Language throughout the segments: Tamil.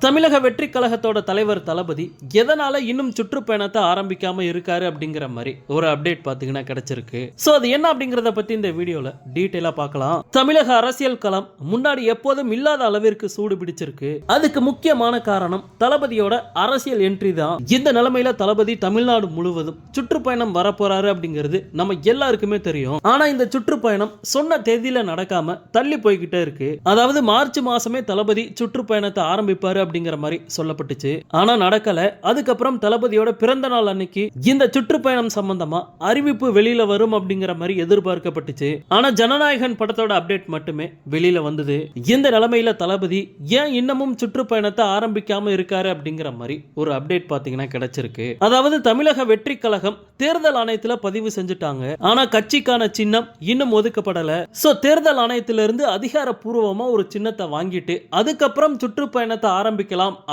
தமிழக வெற்றி கழகத்தோட தலைவர் தளபதி எதனால இன்னும் சுற்றுப்பயணத்தை ஆரம்பிக்காம இருக்காரு அப்படிங்கிற மாதிரி ஒரு அப்டேட் பாத்தீங்கன்னா கிடைச்சிருக்கு. சோ அது என்ன அப்படிங்கறத பத்தி இந்த வீடியோல டீடைலா பார்க்கலாம். தமிழக அரசியல் களம் முன்னாடி எப்போதும் இல்லாத அளவிற்கு சூடு பிடிச்சிருக்கு. அதுக்கு முக்கியமான காரணம் தளபதியோட அரசியல் என்ட்ரி தான். இந்த நிலைமையில தளபதி தமிழ்நாடு முழுவதும் சுற்றுப்பயணம் வரப்போறாரு அப்படிங்கிறது நம்ம எல்லாருக்குமே தெரியும். ஆனா இந்த சுற்றுப்பயணம் சொன்ன தேதியில நடக்காம தள்ளி போய்கிட்டே இருக்கு. அதாவது மார்ச் மாசமே தளபதி சுற்றுப்பயணத்தை ஆரம்பிப்பாரு அப்படிங்கிற மாதிரி சொல்லப்பட்டுச்சு. ஆனா நடக்கல. அதுக்கப்புறம் தளபதியோட பிறந்த நாள் அன்னைக்கு இந்த சுற்றுப்பயணம் சம்பந்தமா அறிவிப்பு வெளியில வரும் அப்படிங்கிற மாதிரி எதிர்பார்க்கப்பட்டுச்சு. ஆனா ஜனநாயகன் படத்தோட அப்டேட் மட்டுமே வெளியில வந்தது. இந்த நிலைமையில தளபதி ஏன் இன்னமும் சுற்றுப்பயணத்தை ஆரம்பிக்காம இருக்காரு அப்படிங்கிற மாதிரி ஒரு அப்டேட் பாத்தீங்கன்னா கிடைச்சிருக்கு. அதாவது தமிழக வெற்றி கழகம் தேர்தல் ஆணையத்துல பதிவு செஞ்சுட்டாங்க. ஆனா கட்சிக்கான சின்னம் இன்னும் ஒதுக்கப்படல. சோ தேர்தல் ஆணையத்திலிருந்து அதிகாரப்பூர்வமா ஒரு சின்னத்தை வாங்கிட்டு அதுக்கப்புறம் சுற்றுப்பயணத்தை ஆரம்பிக்கலாம்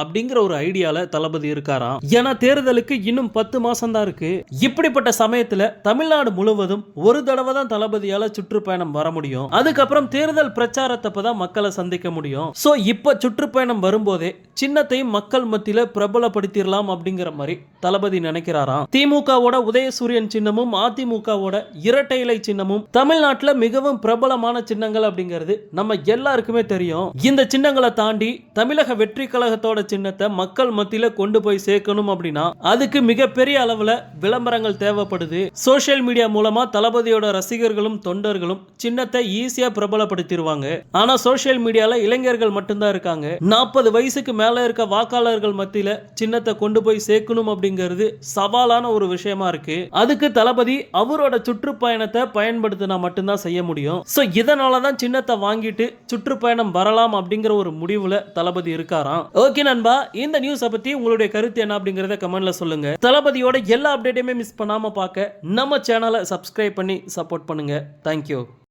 அப்படிங்கிற ஒரு ஐடியால தளபதி இருக்காராம். ஏன்னா தேர்தலுக்கு இன்னும் 10 மாசம் தான் இருக்கு. இப்படிப்பட்ட சமயத்துல தமிழ்நாடு முழுவதும் ஒரு தடவை தான் தளபதியால சுற்றுப்பயணம் வர முடியும். அதுக்கப்புறம் தேர்தல் பிரச்சாரத்தப்ப தான் மக்களை சந்திக்க முடியும். சோ இப்ப சுற்றுப்பயணம் வரும்போதே சின்னத்தையும் மக்கள் மத்தியில பிரபலப்படுத்திடலாம் அப்படிங்கிற மாதிரி தளபதி நினைக்கிறாராம். திமுகவோட உதயசூரியன் சின்னமும் அதிமுகவோட இரட்டை இலை சின்னமும் தமிழ்நாட்டில் மிகவும் பிரபலமான சின்னங்கள் அப்படிங்கிறது நம்ம எல்லாருக்குமே தெரியும். இந்த சின்னங்களை தாண்டி தமிழக வெற்றி கழகத்தோட சின்னத்தை மக்கள் மத்தியில கொண்டு போய் சேர்க்கணும் அப்படின்னா அதுக்கு மிகப்பெரிய அளவுல விளம்பரங்கள் தேவைப்படுது. சோசியல் மீடியா மூலமா தளபதியோட ரசிகர்களும் தொண்டர்களும் சின்னத்தை ஈஸியா பிரபலப்படுத்திடுவாங்க. ஆனா சோசியல் மீடியால இளைஞர்கள் மட்டும்தான் இருக்காங்க. 40 வயசுக்கு மேல இருக்க வாக்காளர்கள் மத்தியில சின்னத்தை கொண்டு போய் சேர்க்கணும் அப்படிங்கிறது சவாலான ஒரு விஷயமா இருக்கு. அதுக்கு தளபதி அவரோட சுற்றுப்பயணத்தை பயன்படுத்தினா மட்டும்தான் செய்ய முடியும். சோ இதனாலதான் சின்னத்தை வாங்கிட்டு சுற்றுப்பயணம் வரலாம் அப்படிங்கிற ஒரு முடிவுல தளபதி இருக்காராம். ஓகே நண்பா, இந்த நியூஸை பத்தி உங்களுடைய கருத்து என்ன அப்படிங்கறத கமெண்ட்ல சொல்லுங்க. தளபதியோட எல்லா அப்டேட்டையுமே மிஸ் பண்ணாம பார்க்க நம்ம சேனலை சப்ஸ்கிரைப் பண்ணி சப்போர்ட் பண்ணுங்க. தேங்க்யூ.